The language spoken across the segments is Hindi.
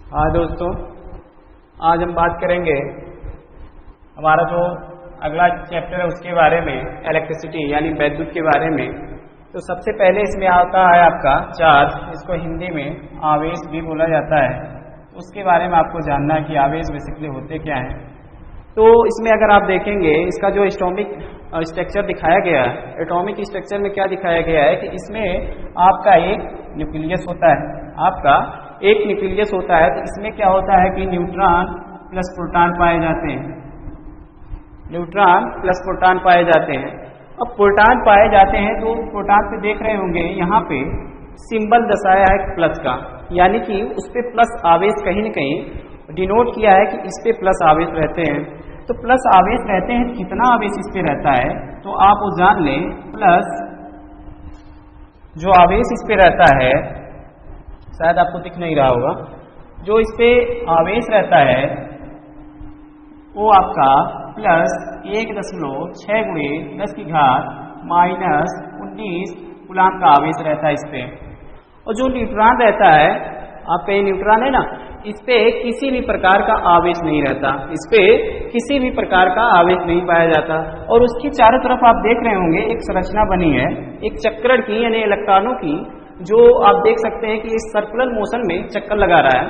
हाँ दोस्तों, आज हम बात करेंगे हमारा जो अगला चैप्टर है उसके बारे में, इलेक्ट्रिसिटी यानी विद्युत के बारे में। तो सबसे पहले इसमें आता है आपका चार्ज, इसको हिंदी में आवेश भी बोला जाता है। उसके बारे में आपको जानना है कि आवेश बेसिकली होते क्या हैं। तो इसमें अगर आप देखेंगे इसका जो एटॉमिक स्ट्रक्चर दिखाया गया है, एटॉमिक स्ट्रक्चर में क्या दिखाया गया है कि इसमें आपका एक न्यूक्लियस होता है, आपका एक न्यूक्लियस होता है। तो इसमें क्या होता है कि न्यूट्रॉन प्लस प्रोटॉन पाए जाते हैं, न्यूट्रॉन प्लस प्रोटॉन पाए जाते हैं। अब प्रोटॉन पाए जाते हैं तो प्रोटॉन पे देख रहे होंगे यहाँ पे सिंबल दर्शाया है प्लस का, यानी कि उस पे प्लस आवेश कहीं न कहीं डिनोट किया है कि इस पे प्लस आवेश रहते हैं। तो प्लस आवेश रहते हैं, कितना आवेश इस पे रहता है तो आप वो जान लें। प्लस जो आवेश इस पे रहता है, शायद आपको दिख नहीं रहा होगा, जो इस पे आवेश रहता है वो आपका प्लस 1.6×10⁻⁻⁻19 कूलाम का आवेश रहता है इस पे। और जो न्यूट्रॉन रहता है, आपका ये न्यूट्रॉन है ना, इस पे किसी भी प्रकार का आवेश नहीं रहता, इस पे किसी भी प्रकार का आवेश नहीं पाया जाता। और उसकी चारों तरफ आप देख रहे होंगे एक संरचना बनी है, एक चक्कर की यानी इलेक्ट्रॉनों की, जो आप देख सकते हैं कि इस सर्कुलर मोशन में चक्कर लगा रहा है,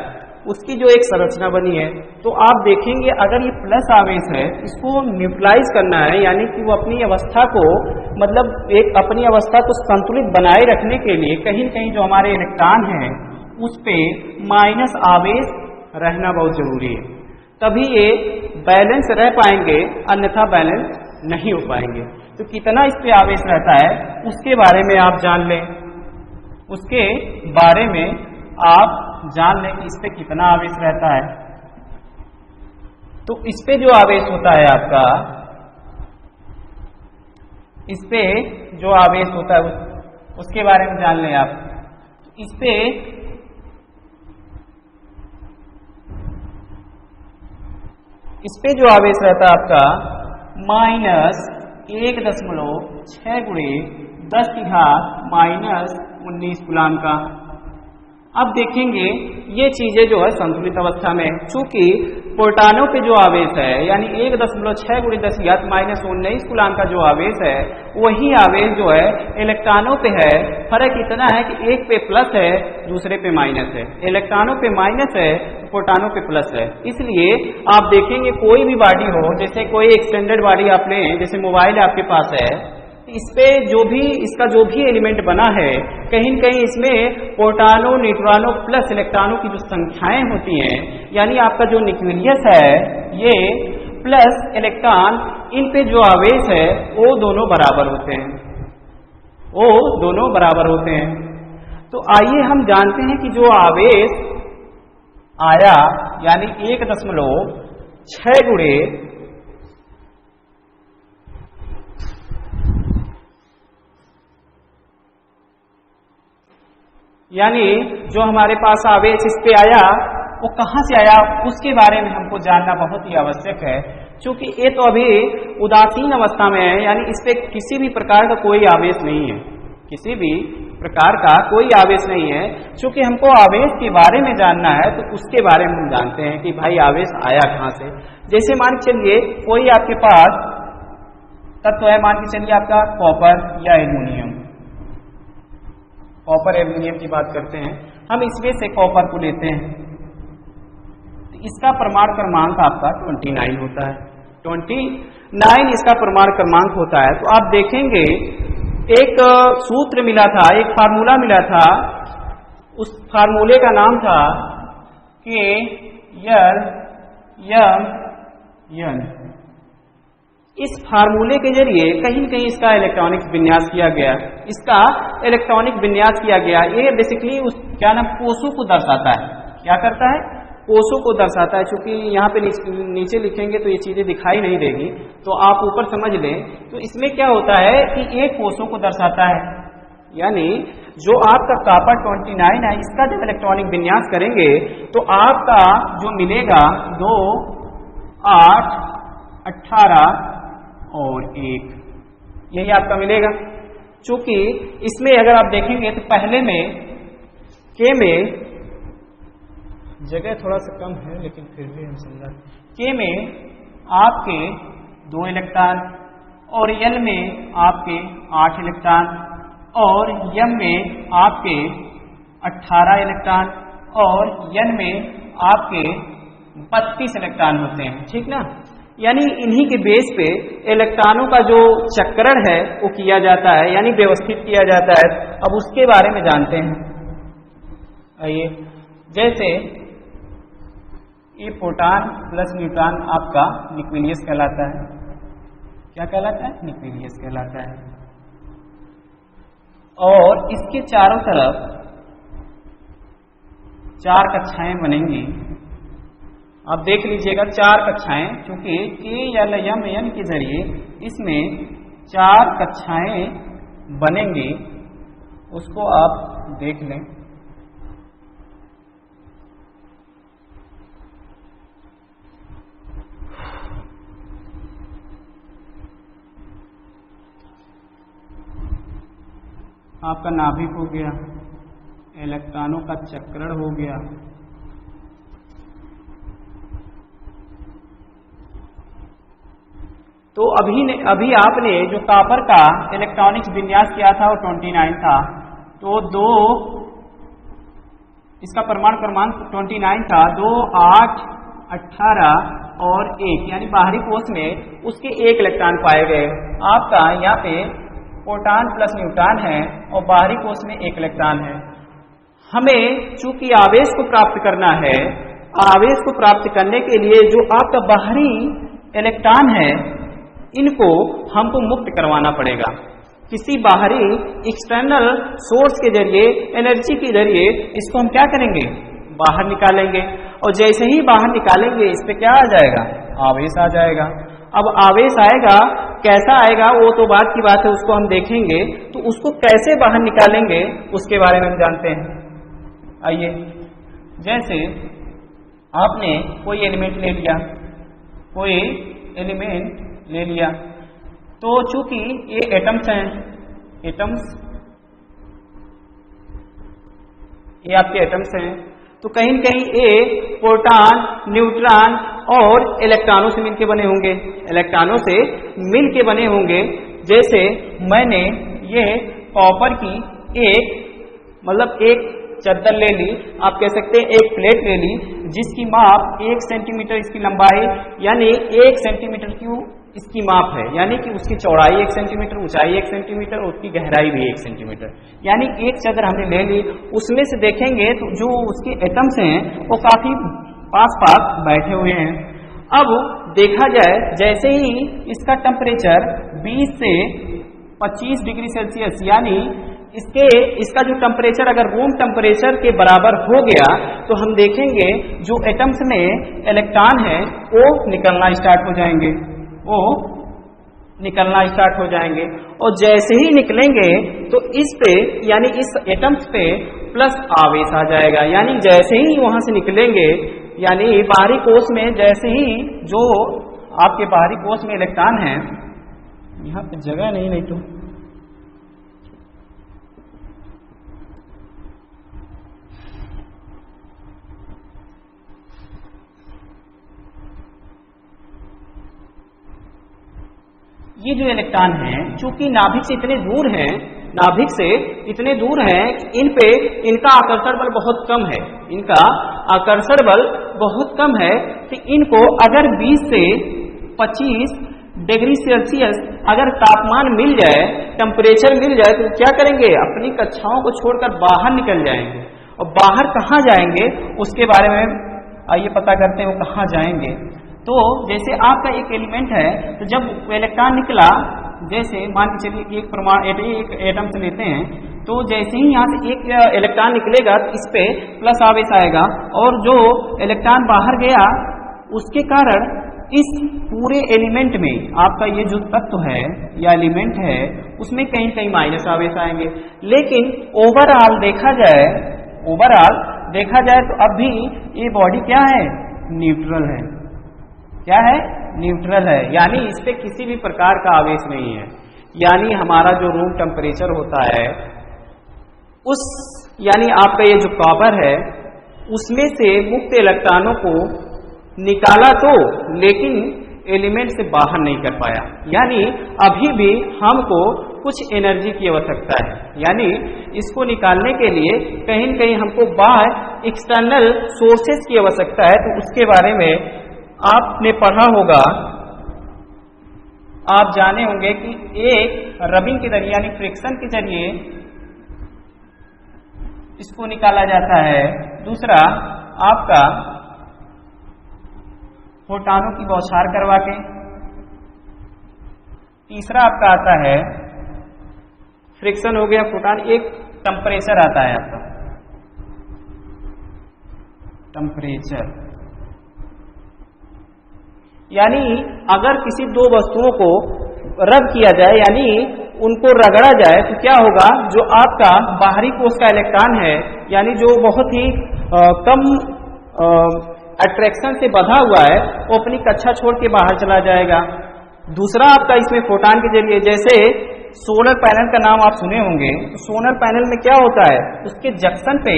उसकी जो एक संरचना बनी है। तो आप देखेंगे अगर ये प्लस आवेश है, इसको न्यूट्रलाइज करना है, यानी कि वो अपनी अवस्था को, मतलब एक अपनी अवस्था को संतुलित बनाए रखने के लिए कहीं कहीं जो हमारे इलेक्ट्रॉन हैं उस पे माइनस आवेश रहना बहुत जरूरी है, तभी ये बैलेंस रह पाएंगे, अन्यथा बैलेंस नहीं हो पाएंगे। तो कितना इस पे आवेश रहता है उसके बारे में आप जान लें, उसके बारे में आप जान लें कि इस पे कितना आवेश रहता है। तो इस पे जो आवेश होता है आपका, इस पे जो आवेश होता है उसके बारे में जान लें आप। इस पे जो आवेश रहता है आपका -1.6×10⁻⁻19 कूलाम का। अब देखेंगे ये चीजें जो है संतुलित अवस्था में, चूंकि प्रोटॉनों पे जो आवेश है यानी 1.6×10⁻⁻19 कूलाम का जो आवेश है, वही आवेश जो है इलेक्ट्रॉनों पे है। फर्क इतना है कि एक पे प्लस है, दूसरे पे माइनस है। इलेक्ट्रॉनों पे माइनस है, प्रोटॉनों पे प्लस है। इसलिए आप देखेंगे कोई भी बॉडी हो, जैसे कोई एक्सटेंडेड बॉडी आप लें, जैसे मोबाइल आपके पास है, इस पे इसका जो भी एलिमेंट बना है, कहीं न कहीं इसमें प्रोटॉनों, न्यूट्रॉनों प्लस इलेक्ट्रॉनों की जो संख्याएं होती हैं, यानी आपका जो न्यूक्लियस है ये प्लस इलेक्ट्रॉन, इन पे जो आवेश है वो दोनों बराबर होते हैं, वो दोनों बराबर होते हैं। तो आइए हम जानते हैं कि जो आवेश आया यानी 1.6 यानी जो हमारे पास आवेश इस पे आया वो कहाँ से आया उसके बारे में हमको जानना बहुत ही आवश्यक है, क्योंकि ये तो अभी उदासीन अवस्था में है, यानी इस पे किसी भी प्रकार का कोई आवेश नहीं है, किसी भी प्रकार का कोई आवेश नहीं है। क्योंकि हमको आवेश के बारे में जानना है तो उसके बारे में हम जानते हैं कि भाई आवेश आया कहाँ से। जैसे मान के चलिए कोई आपके पास तत्व है, मान के चलिए आपका कॉपर या एल्यूमिनियम, कॉपर एल्यूमिनियम की बात करते हैं हम, इसमें से कॉपर को लेते हैं, तो इसका परमाणु क्रमांक आपका 29 होता है, 29 इसका परमाणु क्रमांक होता है। तो आप देखेंगे एक सूत्र मिला था, एक फार्मूला मिला था, उस फार्मूले का नाम था K(L)M(N). इस फार्मूले के जरिए कहीं न कहीं इसका इलेक्ट्रॉनिक विन्यास किया गया, इसका इलेक्ट्रॉनिक विन्यास किया गया। ये बेसिकली उस क्या नाम कोषों को दर्शाता है, क्या करता है, कोषों को दर्शाता है। चूंकि यहाँ पे नीचे लिखेंगे तो ये चीजें दिखाई नहीं देगी, तो आप ऊपर समझ लें। तो इसमें क्या होता है कि ये कोषों को दर्शाता है, यानी जो आपका कॉपर 29 है, इसका जब इलेक्ट्रॉनिक विन्यास करेंगे तो आपका जो मिलेगा 2, 8, 18 और 1, यही आपका मिलेगा। चूंकि इसमें अगर आप देखेंगे तो पहले में K में जगह थोड़ा सा कम है लेकिन फिर भी हम समझा। के में आपके 2 इलेक्ट्रॉन और एल में आपके 8 इलेक्ट्रॉन और एम में आपके 18 इलेक्ट्रॉन और एन में आपके 32 इलेक्ट्रॉन होते हैं, ठीक ना। यानी इन्हीं के बेस पे इलेक्ट्रॉनों का जो चक्रण है वो किया जाता है, यानी व्यवस्थित किया जाता है। अब उसके बारे में जानते हैं। आइए, जैसे ये प्रोटॉन प्लस न्यूट्रॉन आपका न्यूक्लियस कहलाता है। क्या कहलाता है? न्यूक्लियस कहलाता है। और इसके चारों तरफ 4 कक्षाएं बनेंगी। आप देख लीजिएगा 4 कक्षाएं, क्योंकि के एल एम एन के जरिए इसमें 4 कक्षाएं बनेंगी, उसको आप देख लें। आपका नाभिक हो गया, इलेक्ट्रॉनों का चक्रण हो गया, तो अभी आपने जो कॉपर का इलेक्ट्रॉनिक्स विन्यास किया था वो 29 था, तो 2 इसका परमाणु क्रमांक 29 था, 2, 8, 18 और 1, यानी बाहरी कोश में उसके 1 इलेक्ट्रॉन पाए गए। आपका यहाँ पे प्रोटॉन प्लस न्यूट्रॉन है और बाहरी कोश में 1 इलेक्ट्रॉन है। हमें चूंकि आवेश को प्राप्त करना है, आवेश को प्राप्त करने के लिए जो आपका बाहरी इलेक्ट्रॉन है इनको हमको मुक्त करवाना पड़ेगा। किसी बाहरी एक्सटर्नल सोर्स के जरिए, एनर्जी के जरिए इसको हम क्या करेंगे? बाहर निकालेंगे। और जैसे ही बाहर निकालेंगे इस पे क्या आ जाएगा? आवेश आ जाएगा। अब आवेश आएगा, कैसा आएगा वो तो बात की बात है, उसको हम देखेंगे। तो उसको कैसे बाहर निकालेंगे उसके बारे में हम जानते हैं। आइए, जैसे आपने कोई एलिमेंट ले लिया, कोई एलिमेंट ले लिया, तो चूंकि ये एटम्स हैं, एटम्स ये आपके एटम्स हैं, तो कहीं न कहीं ये प्रोटॉन, न्यूट्रॉन और इलेक्ट्रॉनों से मिलके बने होंगे, इलेक्ट्रॉनों से मिलके बने होंगे। जैसे मैंने ये कॉपर की एक चद्दर ले ली, आप कह सकते हैं एक प्लेट ले ली, जिसकी माप 1 सेंटीमीटर इसकी लंबाई, यानी 1 सेंटीमीटर की इसकी माप है, यानी कि उसकी चौड़ाई 1 सेंटीमीटर, ऊंचाई 1 सेंटीमीटर और उसकी गहराई भी 1 सेंटीमीटर, यानी एक चद्दर हमने ले ली। उसमें से देखेंगे तो जो उसके एटम्स हैं वो काफी पास पास बैठे हुए हैं। अब देखा जाए, जैसे ही इसका टेम्परेचर 20 से 25 डिग्री सेल्सियस, यानी इसका जो टेम्परेचर अगर रूम टेम्परेचर के बराबर हो गया तो हम देखेंगे जो एटम्स में इलेक्ट्रॉन है वो निकलना स्टार्ट हो जाएंगे, वो निकलना स्टार्ट हो जाएंगे। और जैसे ही निकलेंगे तो इस पे, यानी इस एटम्स पे प्लस आवेश आ जाएगा, यानी जैसे ही वहां से निकलेंगे, यानी बाहरी कोश में जैसे ही जो आपके बाहरी कोश में इलेक्ट्रॉन है, यहाँ पे जगह नहीं तो ये जो इलेक्ट्रॉन हैं चूंकि नाभिक से इतने दूर हैं, नाभिक से इतने दूर हैं कि इन पे इनका आकर्षण बल बहुत कम है, इनका आकर्षण बल बहुत कम है। कि इनको अगर 20 से 25 डिग्री सेल्सियस अगर तापमान मिल जाए, टेम्परेचर मिल जाए, तो क्या करेंगे? अपनी कक्षाओं को छोड़कर बाहर निकल जाएंगे। और बाहर कहाँ जाएंगे उसके बारे में आइए पता करते हैं, वो कहाँ जाएंगे। तो जैसे आपका एक एलिमेंट है, तो जब इलेक्ट्रॉन निकला, जैसे मान के चलिए एक एटम से लेते हैं, तो जैसे ही यहाँ से एक इलेक्ट्रॉन निकलेगा तो इस पे प्लस आवेश आएगा, और जो इलेक्ट्रॉन बाहर गया उसके कारण इस पूरे एलिमेंट में आपका ये जो तत्व है या एलिमेंट है उसमें कहीं कहीं माइनस आवेश आएंगे। लेकिन ओवरऑल देखा जाए तो अब भी ये बॉडी क्या है? न्यूट्रल है। क्या है? न्यूट्रल है, यानी इस पे किसी भी प्रकार का आवेश नहीं है। यानी हमारा जो रूम टेम्परेचर होता है उस, यानी आपका ये जो कॉपर है उसमें से मुक्त इलेक्ट्रॉनों को निकाला तो, लेकिन एलिमेंट से बाहर नहीं कर पाया। यानी अभी भी हमको कुछ एनर्जी की आवश्यकता है, यानी इसको निकालने के लिए कहीं न कहीं हमको बाहर एक्सटर्नल सोर्सेज की आवश्यकता है। तो उसके बारे में आपने पढ़ा होगा, आप जाने होंगे कि एक रबिंग के जरिए यानी फ्रिक्शन के जरिए इसको निकाला जाता है, दूसरा आपका फोटानों की बौछार करवा के, तीसरा आपका आता है फ्रिक्शन हो गया फोटान, एक टेम्परेचर आता है आपका टेम्परेचर। यानी अगर किसी दो वस्तुओं को रब किया जाए यानी उनको रगड़ा जाए तो क्या होगा, जो आपका बाहरी कोश का इलेक्ट्रॉन है यानी जो बहुत ही कम अट्रैक्शन से बंधा हुआ है वो अपनी कक्षा छोड़ के बाहर चला जाएगा। दूसरा आपका इसमें फोटान के जरिए, जैसे सोलर पैनल का नाम आप सुने होंगे, तो सोलर पैनल में क्या होता है, उसके जंक्शन पे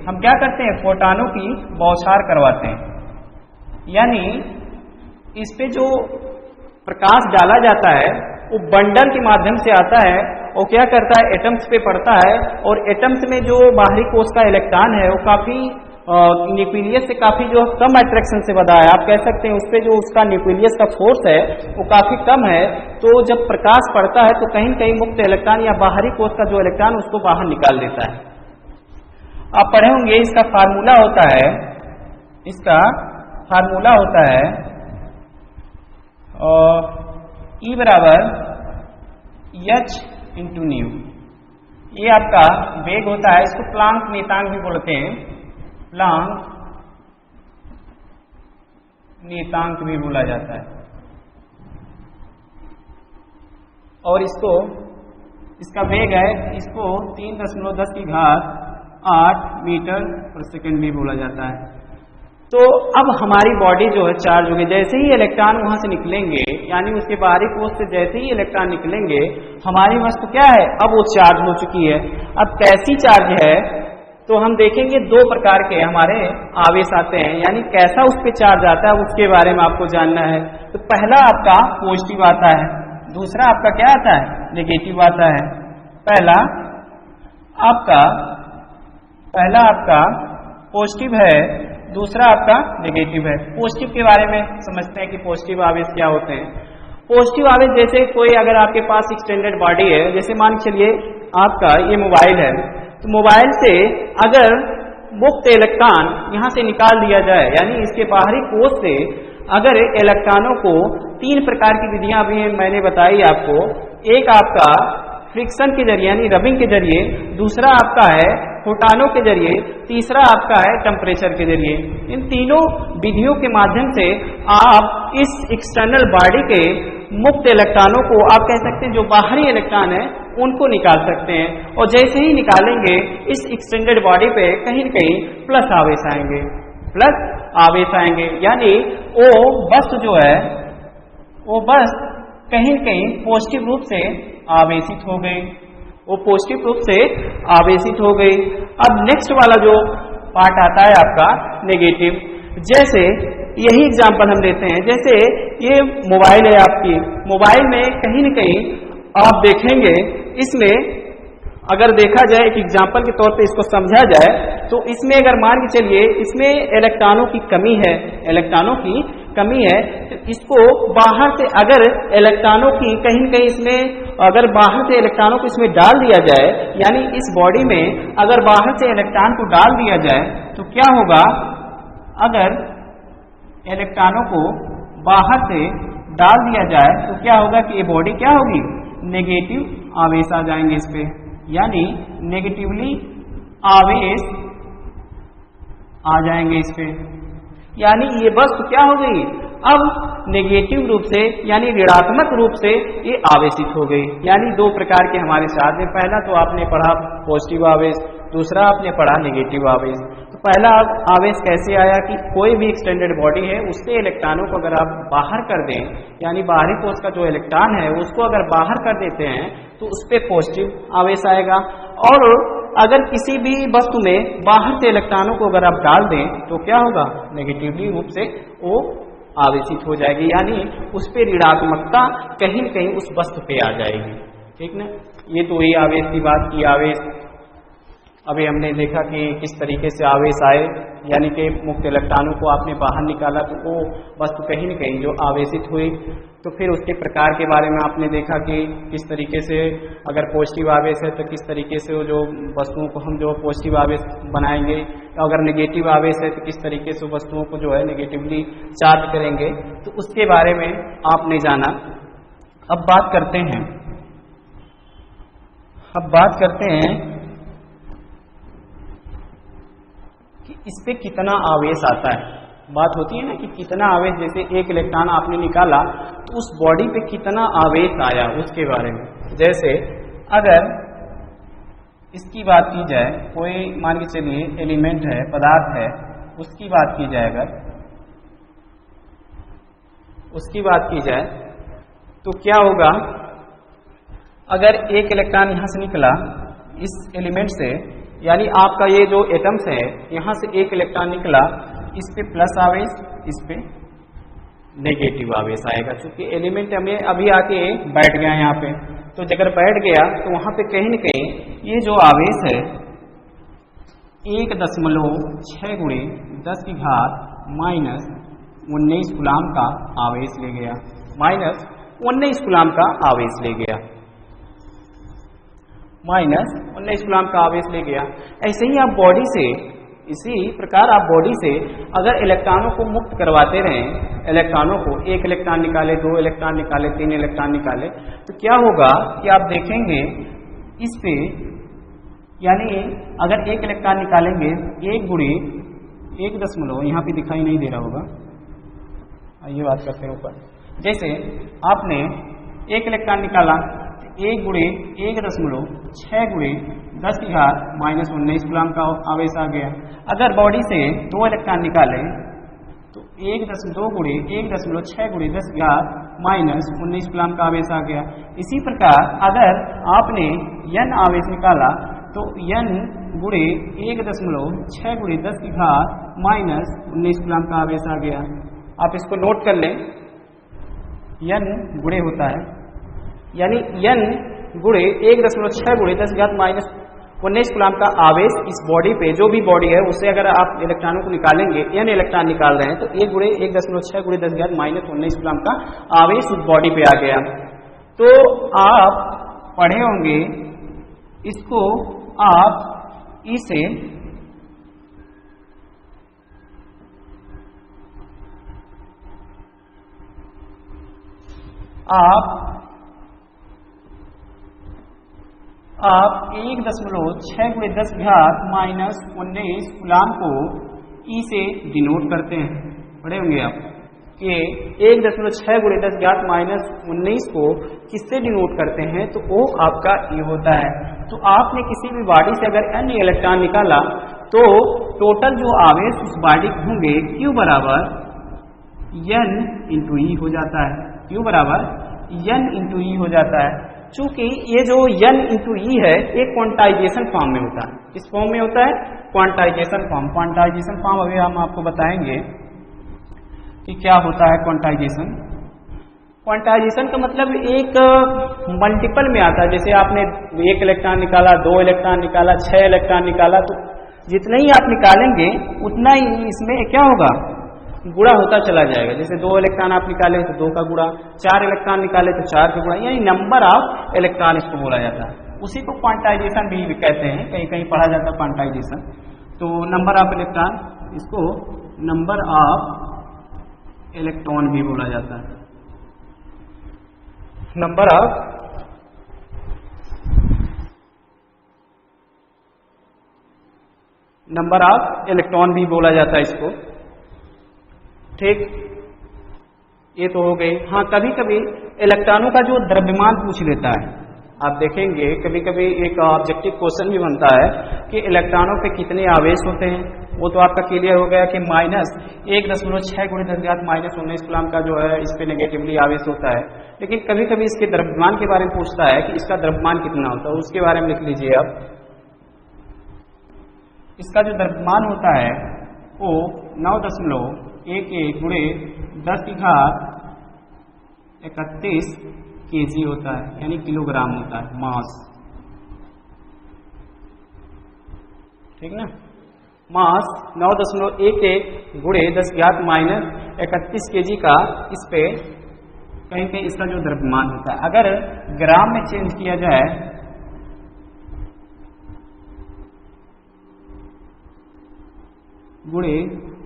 हम क्या करते हैं, फोटानों की बौछार करवाते हैं। यानी इस पे जो प्रकाश डाला जाता है वो बंडल के माध्यम से आता है और क्या करता है, एटम्स पे पड़ता है, और एटम्स में जो बाहरी कोश का इलेक्ट्रॉन है वो काफी न्यूक्लियस से काफी जो कम अट्रैक्शन से बधा है, आप कह सकते हैं उस पर जो उसका न्यूक्लियस का फोर्स है वो काफी कम है। तो जब प्रकाश पड़ता है तो कहीं न कहीं मुक्त इलेक्ट्रॉन या बाहरी कोश का जो इलेक्ट्रॉन उसको बाहर निकाल देता है। आप पढ़े होंगे इसका फार्मूला होता है, इसका फार्मूला होता है E बराबर H इंटू न्यू। ये आपका वेग होता है, इसको प्लांक नियतांक भी बोलते हैं, प्लांक नियतांक भी बोला जाता है। और इसको इसका वेग है, इसको 3.10 की घात 8 मीटर पर सेकंड भी बोला जाता है। तो अब हमारी बॉडी जो है चार्ज होगी, जैसे ही इलेक्ट्रॉन वहां से निकलेंगे यानी उसके बाहरी कोश से जैसे ही इलेक्ट्रॉन निकलेंगे हमारी वस्तु क्या है, अब वो चार्ज हो चुकी है। अब कैसी चार्ज है, तो हम देखेंगे दो प्रकार के हमारे आवेश आते हैं, यानी कैसा उस पर चार्ज आता है उसके बारे में आपको जानना है। तो पहला आपका पॉजिटिव आता है, दूसरा आपका क्या आता है, नेगेटिव आता है। पहला आपका पॉजिटिव है, दूसरा आपका नेगेटिव है। पॉजिटिव के बारे में समझते हैं कि पॉजिटिव आवेश क्या होते हैं। पॉजिटिव आवेश जैसे कोई अगर आपके पास एक्सटेंडेड बॉडी है, जैसे मान चलिए आपका ये मोबाइल है, तो मोबाइल से अगर मुक्त इलेक्ट्रॉन यहाँ से निकाल दिया जाए यानी इसके बाहरी कोश से अगर इलेक्ट्रॉनों को 3 प्रकार की विधियां भी मैंने बताई आपको, एक आपका फ्रिक्शन के जरिए यानी रबिंग के जरिए, दूसरा आपका है फोटानों के जरिए, तीसरा आपका है टेम्परेचर के जरिए। इन तीनों विधियों के माध्यम से आप इस एक्सटर्नल बॉडी के मुक्त इलेक्ट्रॉनों को आप कह सकते हैं जो बाहरी इलेक्ट्रॉन है उनको निकाल सकते हैं। और जैसे ही निकालेंगे इस एक्सटेंडेड बॉडी पे कहीं न कहीं प्लस आवेश आएंगे, यानी वो वस्तु जो है वो बस कहीं न कहीं पॉजिटिव रूप से आवेशित हो गई, वो पॉजिटिव रूप से आवेशित हो गई। अब नेक्स्ट वाला जो पार्ट आता है आपका नेगेटिव। जैसे यही एग्जांपल हम देते हैं, जैसे ये मोबाइल है आपकी, मोबाइल में कहीं न कहीं आप देखेंगे इसमें अगर देखा जाए एक एग्जांपल के तौर पे इसको समझा जाए तो इसमें अगर मान के चलिए इसमें इलेक्ट्रॉनों की कमी है, तो इसको बाहर से अगर इलेक्ट्रॉनों की कहीं न कहीं इसमें अगर बाहर से इलेक्ट्रॉनों को इसमें डाल दिया जाए यानी इस बॉडी में अगर बाहर से इलेक्ट्रॉन को डाल दिया जाए तो क्या होगा, अगर इलेक्ट्रॉनों को बाहर से डाल दिया जाए तो क्या होगा कि ये बॉडी क्या होगी, नेगेटिव आवेश आ जाएंगे इस पे, यानी नेगेटिवली आवेश आ जाएंगे इस पे। यानी ये वस्तु क्या हो गई, अब नेगेटिव रूप से यानी ऋणात्मक रूप से ये आवेशित हो गई। यानी 2 प्रकार के हमारे साथ में, पहला तो आपने पढ़ा पॉजिटिव आवेश, दूसरा आपने पढ़ा नेगेटिव आवेश। तो पहला आवेश कैसे आया कि कोई भी एक्सटेंडेड बॉडी है उससे इलेक्ट्रॉनों को अगर आप बाहर कर दें यानी बाहरी कोश का जो इलेक्ट्रॉन है उसको अगर बाहर कर देते हैं तो उस पर पॉजिटिव आवेश आएगा। और अगर किसी भी वस्तु में बाहर से इलेक्ट्रॉनों को अगर आप डाल दें तो क्या होगा, नेगेटिवली रूप से वो आवेशित हो जाएगी, यानी उस पर ऋणात्मकता कहीं न कहीं उस वस्तु पे आ जाएगी। ठीक ना, ये तो वही आवेश की बात की। आवेश अभी हमने देखा कि किस तरीके से आवेश आए, यानी कि मुक्त इलेक्ट्रॉनों को आपने बाहर निकाला तो वो वस्तु कहीं न कहीं जो आवेशित हुई। तो फिर उसके प्रकार के बारे में आपने देखा कि किस तरीके से अगर पॉजिटिव आवेश है तो किस तरीके से वो जो वस्तुओं को हम जो पॉजिटिव आवेश बनाएंगे, अगर नेगेटिव आवेश है तो किस तरीके से वस्तुओं को जो है नेगेटिवली चार्ज करेंगे। तो उसके बारे में आपने जाना। अब बात करते हैं कि इस पे कितना आवेश आता है। बात होती है ना कि कितना आवेश, जैसे एक इलेक्ट्रॉन आपने निकाला तो उस बॉडी पे कितना आवेश आया उसके बारे में। जैसे अगर इसकी बात की जाए, कोई मान के चलिए एलिमेंट है, पदार्थ है, उसकी बात की जाए, अगर उसकी बात की जाए तो क्या होगा, अगर एक इलेक्ट्रॉन यहां से निकला इस एलिमेंट से, यानी आपका ये जो एटम्स है यहां से एक इलेक्ट्रॉन निकला, इस पे प्लस आवेश, इस पे नेगेटिव आवेश आएगा। क्योंकि एलिमेंट हमें अभी आके बैठ गया यहाँ पे, तो अगर बैठ गया तो वहां पे कहीं न कहीं ये जो आवेश है 1.6 गुणे 10 की घात माइनस 19 कूलाम का आवेश ले गया, माइनस 19 कूलाम का आवेश ले गया, माइनस 19 कूलाम का आवेश ले गया। ऐसे ही आप बॉडी से, इसी प्रकार आप बॉडी से अगर इलेक्ट्रॉनों को मुक्त करवाते रहें, इलेक्ट्रॉनों को एक इलेक्ट्रॉन निकाले, 2 इलेक्ट्रॉन निकाले, 3 इलेक्ट्रॉन निकाले, तो क्या होगा कि आप देखेंगे इस पे, यानी अगर एक इलेक्ट्रॉन निकालेंगे 1 गुणे 1 यहाँ पे दिखाई नहीं दे रहा होगा, आइए बात करते हैं ऊपर। जैसे आपने एक इलेक्ट्रॉन निकाला, 1 गुणे 1.6 गुणे 10 की घात माइनस 19 कूलाम का आवेश आ गया। अगर बॉडी से 2 इलेक्ट्रॉन निकालें तो 1.2 गुणे 1.6 गुणे 10 की घात माइनस 19 कूलाम का आवेश आ गया। इसी प्रकार अगर आपने n आवेश निकाला तो n गुणे 1.6 गुणे 10 की घात माइनस 19 कूलाम का आवेश आ गया। आप इसको नोट कर लें, n गुणे होता है, यानी n गुणे 1.6 गुणे 10 की घात माइनस 19 कूलाम का आवेश इस बॉडी पे, जो भी बॉडी है उससे अगर आप इलेक्ट्रॉनों को निकालेंगे, n इलेक्ट्रॉन निकाल रहे हैं, तो 1 गुणे 1.6 गुणे 10 की घात माइनस 19 कूलाम का आवेश उस बॉडी पे आ गया। तो आप पढ़े होंगे इसको, आप इसे आप 1.6 गुणे 10 की घात माइनस 19 कूलाम को ई से डिनोट करते हैं। पढ़े होंगे आप कि 1.6 गुणे 10 की घात माइनस 19 को किससे डिनोट करते हैं, तो वो आपका ई होता है। तो आपने किसी भी बॉडी से अगर n इलेक्ट्रॉन निकाला तो टोटल जो आवेश उस बॉडी के होंगे Q बराबर n इंटू ई हो जाता है, Q बराबर n इंटू ई हो जाता है। चूंकि ये जो n इंटू ई है एक क्वांटाइजेशन फॉर्म में होता है। किस फॉर्म में होता है? Quantization form. क्वांटाइजेशन फॉर्म अभी हम आपको बताएंगे कि क्या होता है क्वांटाइजेशन। क्वांटाइजेशन का मतलब एक मल्टीपल में आता है। जैसे आपने 1 इलेक्ट्रॉन निकाला, 2 इलेक्ट्रॉन निकाला, 6 इलेक्ट्रॉन निकाला, तो जितना ही आप निकालेंगे उतना ही इसमें क्या होगा, गुणा होता चला जाएगा। जैसे 2 इलेक्ट्रॉन आप निकाले तो 2 का गुणा, 4 इलेक्ट्रॉन निकाले तो 4 का गुणा, यानी नंबर ऑफ इलेक्ट्रॉन इसको बोला जाता है। उसी को क्वांटाइजेशन भी कहते हैं, कहीं कहीं पढ़ा जाता है क्वांटाइजेशन। तो नंबर ऑफ इलेक्ट्रॉन, इसको नंबर ऑफ इलेक्ट्रॉन भी बोला जाता है, नंबर ऑफ इलेक्ट्रॉन भी बोला जाता है इसको। ठीक, ये तो हो गई। हाँ, कभी कभी इलेक्ट्रॉनों का जो द्रव्यमान पूछ लेता है, आप देखेंगे कभी कभी एक ऑब्जेक्टिव क्वेश्चन भी बनता है कि इलेक्ट्रॉनों पे कितने आवेश होते हैं। वो तो आपका क्लियर हो गया कि माइनस 1.6 गुणे 10 की घात माइनस 19 कूलाम का जो है इस पे नेगेटिवली आवेश होता है। लेकिन कभी कभी इसके द्रव्यमान के बारे में पूछता है कि इसका द्रव्यमान कितना होता है, उसके बारे में लिख लीजिए आप। इसका जो द्रव्यमान होता है वो 9.11 गुणे 10⁻31 kg होता है, यानी किलोग्राम होता है, मास। ठीक ना, मास 9.11 गुणे 10⁻31 kg का इस पे कहीं पे इसका जो द्रव्यमान होता है। अगर ग्राम में चेंज किया जाए गुणे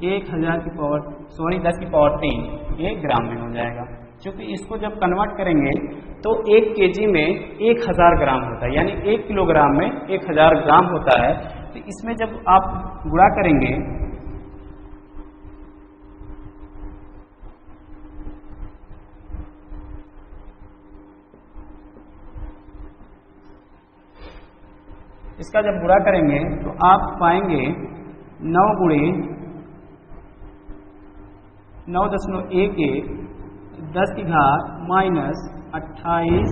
10⁻3 ये ग्राम में हो जाएगा। क्योंकि इसको जब कन्वर्ट करेंगे तो 1 kg में 1000 ग्राम होता है, यानी 1 किलोग्राम में 1000 ग्राम होता है। तो इसमें जब आप गुणा करेंगे इसका जब गुणा करेंगे तो आप पाएंगे 9 गुणे 9.11 10⁻28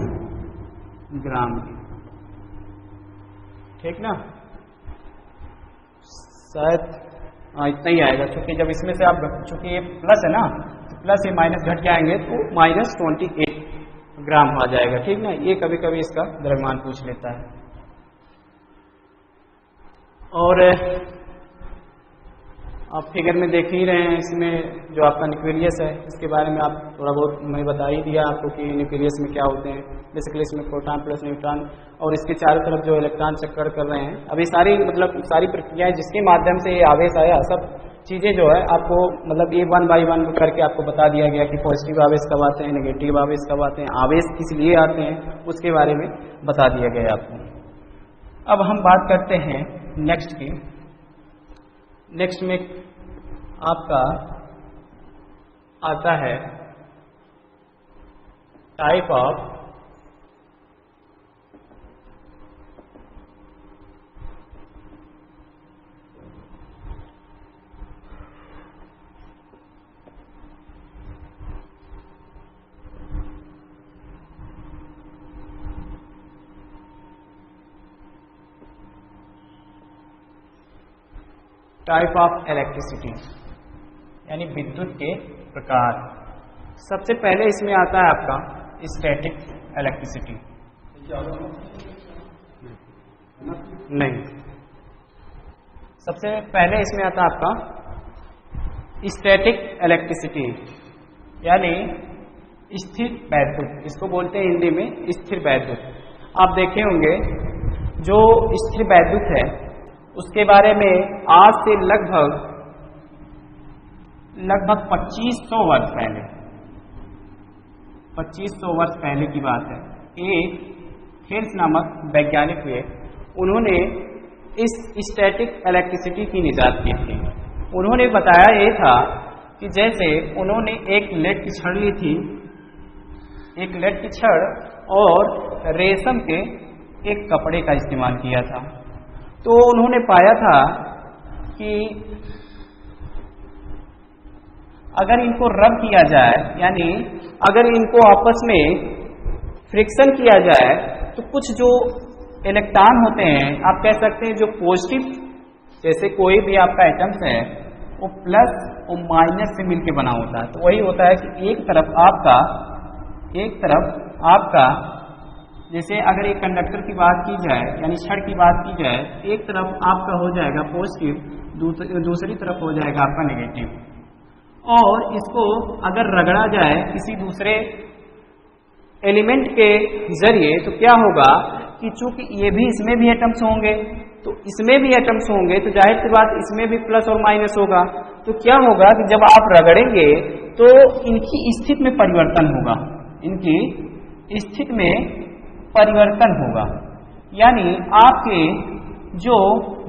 ग्राम की। ठीक ना, शायद इतना ही आएगा, क्योंकि जब इसमें से आप, चूंकि ये प्लस है ना, तो प्लस ये माइनस घट के आएंगे तो -28 ग्राम हो जाएगा। ठीक ना, ये कभी कभी इसका द्रव्यमान पूछ लेता है। और आप फिगर में देख ही रहे हैं, इसमें जो आपका न्यूक्लियस है इसके बारे में आप थोड़ा बहुत मैं बता ही दिया आपको कि न्यूक्लियस में क्या होते हैं। बेसिकली इसमें प्रोटॉन प्लस न्यूट्रॉन और इसके चारों तरफ जो इलेक्ट्रॉन चक्कर कर रहे हैं। अभी सारी सारी प्रक्रियाएं जिसके माध्यम से ये आवेश आया, सब चीज़ें जो है आपको ये 1 बाई 1 करके आपको बता दिया गया कि पॉजिटिव आवेश कब आते हैं, नेगेटिव आवेश कब आते हैं, आवेश किस लिए आते हैं, उसके बारे में बता दिया गया आपको। अब हम बात करते हैं नेक्स्ट की। नेक्स्ट में आपका आता है टाइप ऑफ इलेक्ट्रिसिटी, यानी विद्युत के प्रकार। सबसे पहले इसमें आता है आपका स्टैटिक इलेक्ट्रिसिटी। नहीं, सबसे पहले इसमें आता है आपका स्टैटिक इलेक्ट्रिसिटी, यानी स्थिर वैद्युत। इसको बोलते हैं हिंदी में स्थिर वैद्युत। आप देखे होंगे जो स्थिर वैद्युत है उसके बारे में आज से लगभग 2500 वर्ष पहले, 2500 वर्ष पहले की बात है, एक थेल्स नामक वैज्ञानिक हुए, उन्होंने इस स्टैटिक इलेक्ट्रिसिटी की निजात की थी। उन्होंने बताया ये था कि जैसे उन्होंने एक लेड की छड़ ली थी, एक लेड की छड़ और रेशम के एक कपड़े का इस्तेमाल किया था, तो उन्होंने पाया था कि अगर इनको रब किया जाए, यानी अगर इनको आपस में फ्रिक्शन किया जाए, तो कुछ जो इलेक्ट्रॉन होते हैं, आप कह सकते हैं जो पॉजिटिव, जैसे कोई भी आपका एटम्स है वो प्लस और माइनस से मिलकर बना होता है। तो वही होता है कि एक तरफ आपका जैसे अगर एक कंडक्टर की बात की जाए, यानी छड़ की बात की जाए, एक तरफ आपका हो जाएगा पॉजिटिव, दूसरी तरफ हो जाएगा आपका नेगेटिव। और इसको अगर रगड़ा जाए किसी दूसरे एलिमेंट के जरिए तो क्या होगा कि चूंकि ये भी, इसमें भी एटम्स होंगे तो इसमें भी एटम्स होंगे, तो जाहिर सी बात इसमें भी प्लस और माइनस होगा। तो क्या होगा कि जब आप रगड़ेंगे तो इनकी स्थिति में परिवर्तन होगा, इनकी स्थिति में परिवर्तन होगा, यानी आपके जो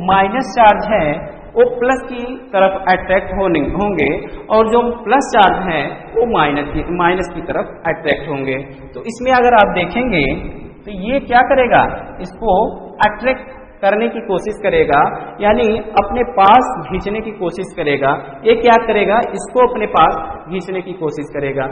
माइनस चार्ज है वो प्लस की तरफ अट्रैक्ट होंगे और जो प्लस चार्ज है वो माइनस की तरफ अट्रैक्ट होंगे। तो इसमें अगर आप देखेंगे तो ये क्या करेगा, इसको अट्रैक्ट करने की कोशिश करेगा, यानी अपने पास खींचने की कोशिश करेगा। ये क्या करेगा, इसको अपने पास खींचने की कोशिश करेगा।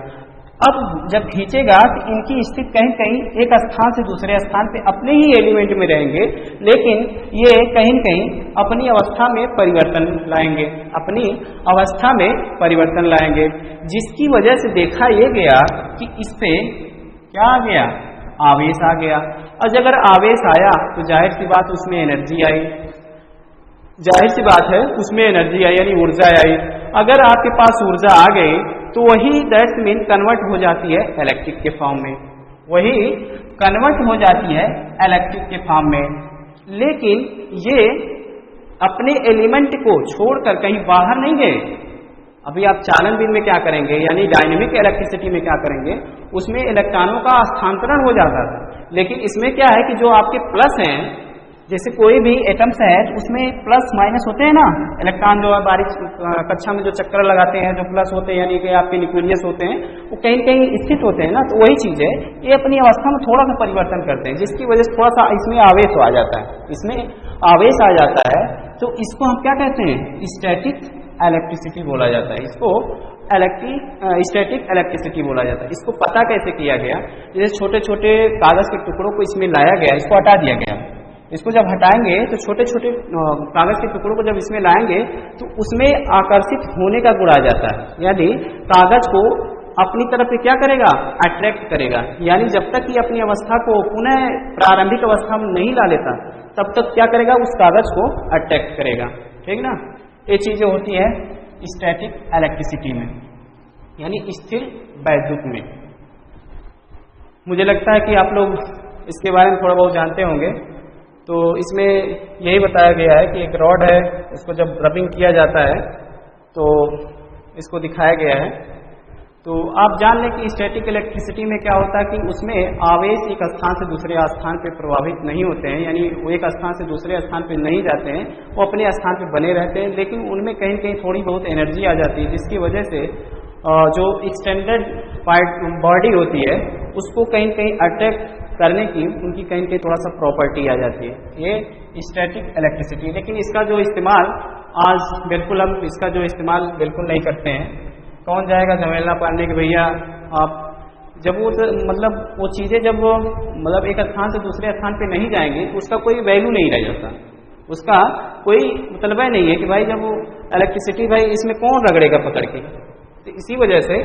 अब जब खींचेगा तो इनकी स्थिति कहीं कहीं एक स्थान से दूसरे स्थान पे अपने ही एलिमेंट में रहेंगे, लेकिन ये कहीं न कहीं अपनी अवस्था में परिवर्तन लाएंगे, अपनी अवस्था में परिवर्तन लाएंगे, जिसकी वजह से देखा ये गया कि इससे क्या आ गया, आवेश आ गया। और अगर आवेश आया तो जाहिर सी बात उसमें एनर्जी आई, जाहिर सी बात है उसमें एनर्जी आई यानी ऊर्जा आई। अगर आपके पास ऊर्जा आ गई तो वही दैट्स मीन कन्वर्ट हो जाती है इलेक्ट्रिक के फॉर्म में, वही कन्वर्ट हो जाती है इलेक्ट्रिक के फॉर्म में। लेकिन ये अपने एलिमेंट को छोड़कर कहीं बाहर नहीं गए। अभी आप चालन बीम में क्या करेंगे यानी डायनेमिक इलेक्ट्रिसिटी में क्या करेंगे, उसमें इलेक्ट्रॉनों का स्थानांतरण हो जाता है, लेकिन इसमें क्या है कि जो आपके प्लस हैं, जैसे कोई भी एटम्स है तो उसमें प्लस माइनस होते हैं ना, इलेक्ट्रॉन जो है बारीक कक्षा में जो चक्कर लगाते हैं जो प्लस होते हैं यानी कि आपके न्यूक्लियस होते हैं वो कहीं कहीं स्थित होते हैं ना, तो वही चीज है ये अपनी अवस्था में थोड़ा सा परिवर्तन करते हैं, जिसकी वजह से थोड़ा सा इसमें आवेश आ जाता है, इसमें आवेश आ जाता है। तो इसको हम क्या कहते हैं, स्टैटिक इलेक्ट्रिसिटी बोला जाता है, इसको स्टैटिक इलेक्ट्रिसिटी बोला जाता है। इसको पता कैसे किया गया, जैसे छोटे छोटे कागज के टुकड़ों को इसमें लाया गया, इसको हटा दिया गया, इसको जब हटाएंगे तो छोटे छोटे कागज के टुकड़ों को जब इसमें लाएंगे तो उसमें आकर्षित होने का गुण आ जाता है, यानी कागज को अपनी तरफ से क्या करेगा, अट्रैक्ट करेगा। यानी जब तक कि अपनी अवस्था को पुनः प्रारंभिक अवस्था में नहीं ला लेता तब तक क्या करेगा, उस कागज को अट्रैक्ट करेगा, ठीक ना। ये चीजें होती है स्टैटिक इलेक्ट्रिसिटी में यानी स्थिर वैद्युत में। मुझे लगता है कि आप लोग इसके बारे में थोड़ा बहुत जानते होंगे। तो इसमें यही बताया गया है कि एक रॉड है, उसको जब रबिंग किया जाता है तो इसको दिखाया गया है। तो आप जान लें कि स्टैटिक इलेक्ट्रिसिटी में क्या होता है कि उसमें आवेश एक स्थान से दूसरे स्थान पे प्रभावित नहीं होते हैं, यानी वो एक स्थान से दूसरे स्थान पे नहीं जाते हैं, वो अपने स्थान पे बने रहते हैं, लेकिन उनमें कहीं कहीं थोड़ी बहुत एनर्जी आ जाती है, जिसकी वजह से जो एक्सटेंडेड बॉडी होती है उसको कहीं कहीं अट्रैक्ट करने की उनकी कहीं कहीं थोड़ा सा प्रॉपर्टी आ जाती है, ये स्टैटिक इलेक्ट्रिसिटी। लेकिन इसका जो इस्तेमाल आज बिल्कुल हम इसका जो इस्तेमाल बिल्कुल नहीं करते हैं। कौन जाएगा झमेला पालने के भैया आप, जब वो मतलब वो चीज़ें जब वो मतलब एक स्थान से दूसरे स्थान पे नहीं जाएंगे तो उसका कोई वैल्यू नहीं रह जाता, उसका कोई मतलब नहीं है कि भाई जब वो इलेक्ट्रिसिटी भाई इसमें कौन रगड़ेगा पकड़ के। तो इसी वजह से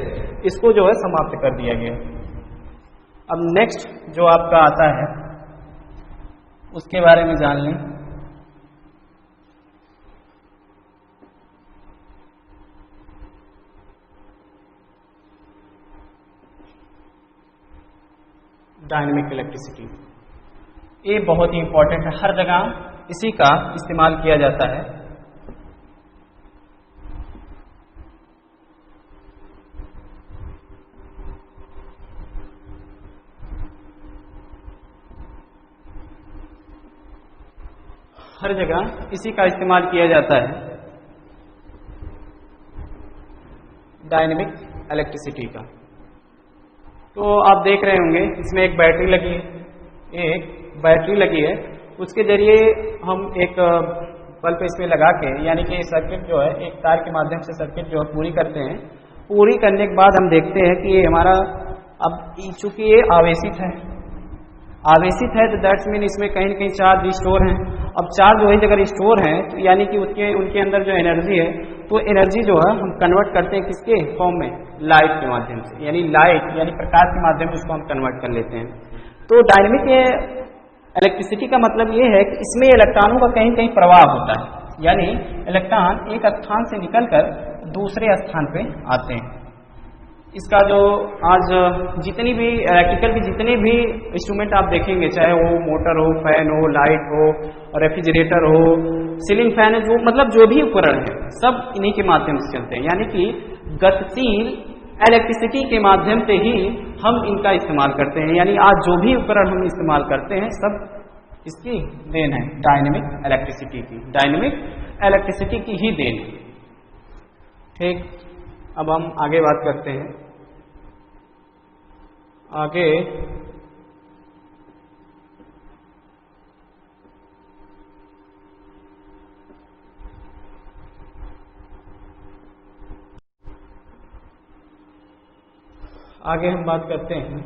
इसको जो है समाप्त कर दिया गया। अब नेक्स्ट जो आपका आता है उसके बारे में जान लें। डायनेमिक इलेक्ट्रिसिटी, ये बहुत ही इंपॉर्टेंट है, हर जगह इसी का इस्तेमाल किया जाता है। हर जगह इसी का इस्तेमाल किया जाता है, डायनेमिक इलेक्ट्रिसिटी का। तो आप देख रहे होंगे इसमें एक बैटरी लगी है, एक बैटरी लगी है, उसके जरिए हम एक बल्ब इसमें लगा के यानी कि सर्किट जो है एक तार के माध्यम से सर्किट जो है पूरी करते हैं। पूरी करने के बाद हम देखते हैं कि ये हमारा अब चूंकि ये आवेशित है, आवेशित है तो दैट्स मीन इसमें कहीं न कहीं चार्ज स्टोर है। अब चार्ज वही अगर स्टोर है तो यानी कि उनके अंदर जो एनर्जी है तो एनर्जी जो है हम कन्वर्ट करते हैं किसके फॉर्म में, लाइट के माध्यम से, यानी लाइट यानी प्रकाश के माध्यम से उसको हम कन्वर्ट कर लेते हैं। तो डायनेमिक इलेक्ट्रिसिटी का मतलब ये है कि इसमें इलेक्ट्रॉनों का कहीं कहीं प्रवाह होता है, यानी इलेक्ट्रॉन एक स्थान से निकलकर दूसरे स्थान पे आते हैं। इसका जो आज जितनी भी इलेक्ट्रिकल की जितने भी इंस्ट्रूमेंट आप देखेंगे, चाहे वो मोटर हो, फैन हो, लाइट हो, रेफ्रिजरेटर हो, सीलिंग फैन है, जो मतलब जो भी उपकरण है सब इन्हीं के माध्यम से चलते हैं, यानी कि गतिशील इलेक्ट्रिसिटी के माध्यम से ही हम इनका इस्तेमाल करते हैं। यानी आज जो भी उपकरण हम इस्तेमाल करते हैं सब इसकी देन है, डायनेमिक इलेक्ट्रिसिटी की, डायनेमिक इलेक्ट्रिसिटी की ही देन। ठीक, अब हम आगे बात करते हैं। आगे आगे हम बात करते हैं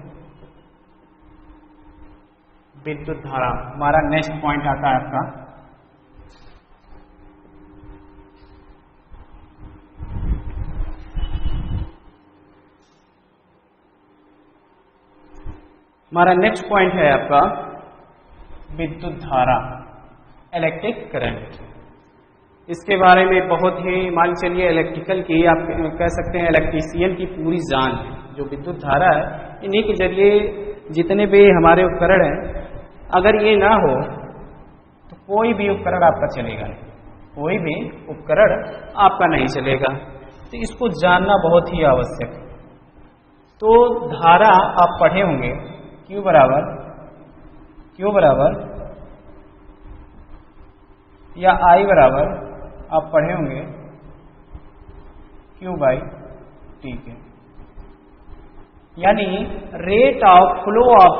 विद्युत धारा। हमारा नेक्स्ट पॉइंट आता है आपका विद्युत धारा, इलेक्ट्रिक करंट। इसके बारे में बहुत ही मान चलिए इलेक्ट्रिकल की आप कह सकते हैं इलेक्ट्रीशियन की पूरी जान है। जो विद्युत धारा है इन्हीं के जरिए जितने भी हमारे उपकरण हैं, अगर ये ना हो तो कोई भी उपकरण आपका चलेगा नहीं, कोई भी उपकरण आपका नहीं चलेगा। तो इसको जानना बहुत ही आवश्यक है। तो धारा आप पढ़े होंगे Q बराबर या I बराबर आप पढ़े होंगे Q/T के, यानी rate of flow of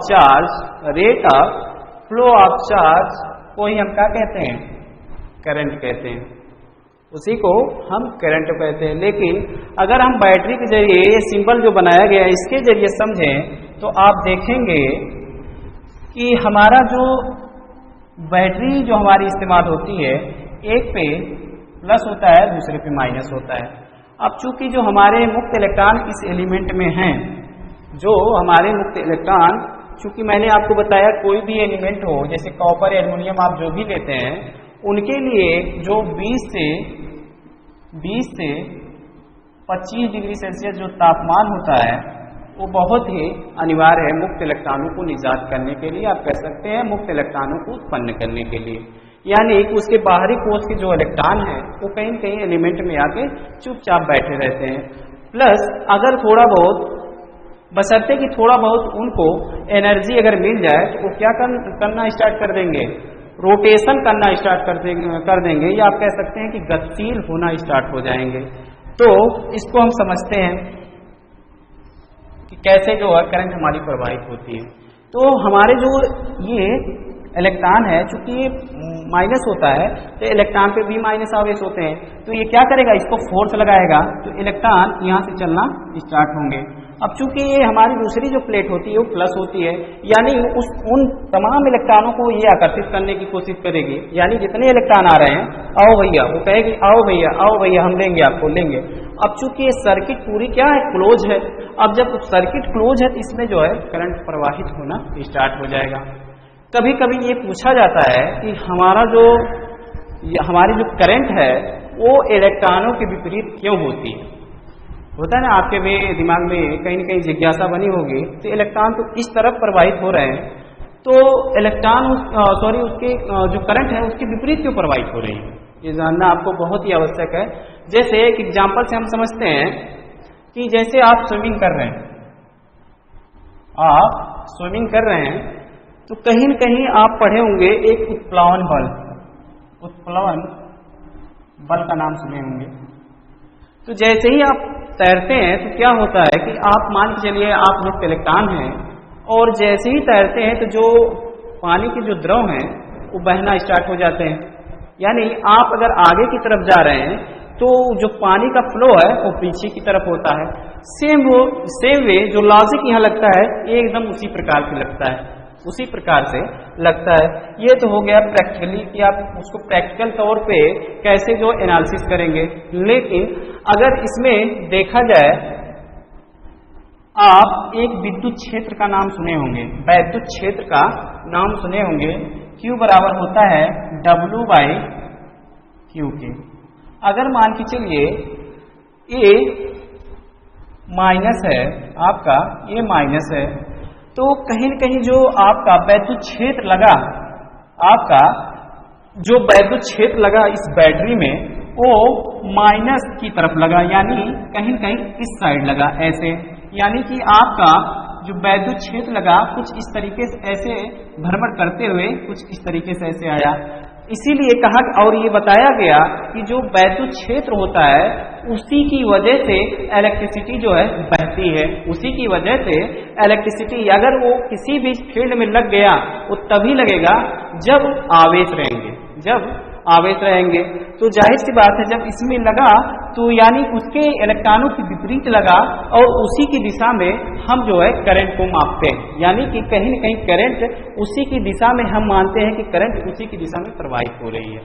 charge को ही हम क्या कहते हैं, करंट कहते हैं, उसी को हम करंट कहते हैं। लेकिन अगर हम बैटरी के जरिए ये सिंबल जो बनाया गया है इसके जरिए समझें तो आप देखेंगे कि हमारा जो बैटरी जो हमारी इस्तेमाल होती है, एक पे प्लस होता है दूसरे पे माइनस होता है। अब चूंकि जो हमारे मुक्त इलेक्ट्रॉन इस एलिमेंट में हैं, जो हमारे मुक्त इलेक्ट्रॉन, चूंकि मैंने आपको बताया कोई भी एलिमेंट हो जैसे कॉपर एल्युमिनियम आप जो भी लेते हैं, उनके लिए जो 20 से 25 डिग्री सेल्सियस जो तापमान होता है वो बहुत ही अनिवार्य है मुक्त इलेक्ट्रॉनों को निजात करने के लिए, आप कह सकते हैं मुक्त इलेक्ट्रॉनों को उत्पन्न करने के लिए। यानी उसके बाहरी कोश के जो इलेक्ट्रॉन है वो कहीं न कहीं एलिमेंट में आके चुपचाप बैठे रहते हैं। प्लस अगर थोड़ा बहुत, बशर्ते कि थोड़ा बहुत उनको एनर्जी अगर मिल जाए तो वो क्या करना स्टार्ट कर देंगे, रोटेशन करना स्टार्ट कर देंगे, या आप कह सकते हैं कि गतिशील होना स्टार्ट हो जाएंगे। तो इसको हम समझते हैं कि कैसे जो है करंट हमारी प्रवाहित होती है। तो हमारे जो ये इलेक्ट्रॉन है, चूंकि माइनस होता है तो इलेक्ट्रॉन पे भी माइनस आवेश होते हैं, तो ये क्या करेगा, इसको फोर्स लगाएगा तो इलेक्ट्रॉन यहाँ से चलना स्टार्ट होंगे। अब चूंकि ये हमारी दूसरी जो प्लेट होती है वो प्लस होती है, यानी उन तमाम इलेक्ट्रॉनों को ये आकर्षित करने की कोशिश करेगी। यानी जितने इलेक्ट्रॉन आ रहे हैं, आओ भैया, वो कहेगी आओ भैया हम लेंगे, आपको लेंगे। अब चूंकि ये सर्किट पूरी क्या है, क्लोज है। अब जब सर्किट क्लोज है तो इसमें जो है करंट प्रवाहित होना स्टार्ट हो जाएगा। कभी कभी ये पूछा जाता है कि हमारी जो करंट है वो इलेक्ट्रॉनों के विपरीत क्यों होती है। होता है ना, आपके भी दिमाग में कहीं न कहीं जिज्ञासा बनी होगी, तो इलेक्ट्रॉन तो इस तरफ प्रवाहित हो रहे हैं, तो इलेक्ट्रॉन उसके जो करंट है उसके विपरीत क्यों प्रवाहित हो रही है, ये जानना आपको बहुत ही आवश्यक है। जैसे एक एग्जाम्पल से हम समझते हैं कि जैसे आप स्विमिंग कर रहे हैं, तो कहीं न कहीं आप पढ़े होंगे एक उत्प्लावन बल का नाम सुने होंगे। तो जैसे ही आप तैरते हैं तो क्या होता है कि आप मान के चलिए आप मुक्त इलेक्ट्रॉन हैं, और जैसे ही तैरते हैं तो जो पानी के जो द्रव हैं वो बहना स्टार्ट हो जाते हैं। यानी आप अगर आगे की तरफ जा रहे हैं तो जो पानी का फ्लो है वो पीछे की तरफ होता है। सेम वे जो लॉजिक यहाँ लगता है ये एकदम उसी प्रकार से लगता है। ये तो हो गया प्रैक्टिकली कि आप उसको प्रैक्टिकल तौर पे कैसे जो एनालिसिस करेंगे। लेकिन अगर इसमें देखा जाए, आप एक विद्युत क्षेत्र का नाम सुने होंगे, वैद्युत क्षेत्र का नाम सुने होंगे। Q बराबर होता है W/Q के। अगर मान के चलिए ये माइनस है, आपका ये माइनस है, तो कहीं न कहीं जो आपका वैद्युत क्षेत्र लगा इस बैटरी में वो माइनस की तरफ लगा, यानी कहीं न कहीं इस साइड लगा ऐसे। यानी कि आपका जो वैद्युत क्षेत्र लगा कुछ इस तरीके से ऐसे भ्रमण करते हुए कुछ इस तरीके से ऐसे आया। इसीलिए कहा और ये बताया गया कि जो वैद्युत क्षेत्र होता है उसी की वजह से इलेक्ट्रिसिटी जो है बहती है। उसी की वजह से इलेक्ट्रिसिटी अगर वो किसी भी फील्ड में लग गया वो तभी लगेगा जब आवेश रहेंगे, जब आवेश रहेंगे। तो जाहिर सी बात है जब इसमें लगा तो यानी उसके इलेक्ट्रॉनों के विपरीत लगा और उसी की दिशा में हम जो है करंट को मापते हैं, यानी कि कहीं न कहीं करंट उसी की दिशा में हम मानते हैं कि करंट उसी की दिशा में प्रवाहित हो रही है।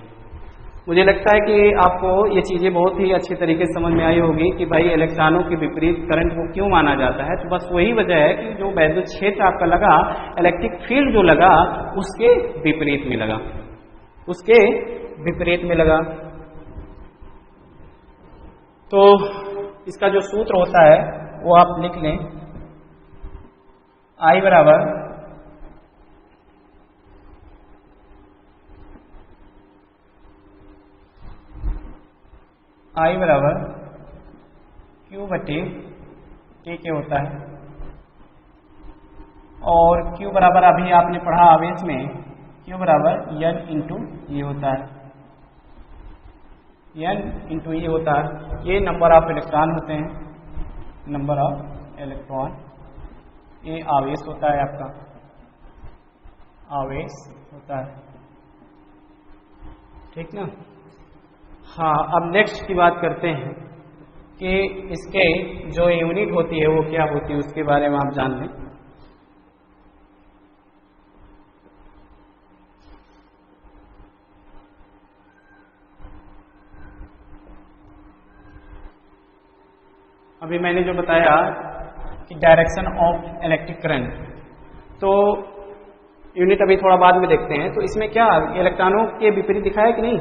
मुझे लगता है कि आपको ये चीज़ें बहुत ही अच्छे तरीके से समझ में आई होगी कि भाई इलेक्ट्रॉनों के विपरीत करंट को क्यों माना जाता है। तो बस वही वजह है कि जो वैद्युत क्षेत्र आपका लगा, इलेक्ट्रिक फील्ड जो लगा उसके विपरीत में लगा, उसके विपरीत में लगा। तो इसका जो सूत्र होता है वो आप लिख लें, I बराबर Q बटे K के होता है, और Q बराबर अभी आपने पढ़ा आवेश में, Q बराबर N इंटू ये होता है, N इंटू ये होता है। ये नंबर ऑफ इलेक्ट्रॉन होते हैं, नंबर ऑफ इलेक्ट्रॉन, ये आवेश होता है, आपका आवेश होता है, ठीक ना। हाँ, अब नेक्स्ट की बात करते हैं कि इसके जो यूनिट होती है वो क्या होती है, उसके बारे में आप जान लें। अभी मैंने जो बताया कि डायरेक्शन ऑफ इलेक्ट्रिक करंट, तो यूनिट अभी थोड़ा बाद में देखते हैं। तो इसमें क्या इलेक्ट्रॉनों के विपरीत दिखाया कि नहीं,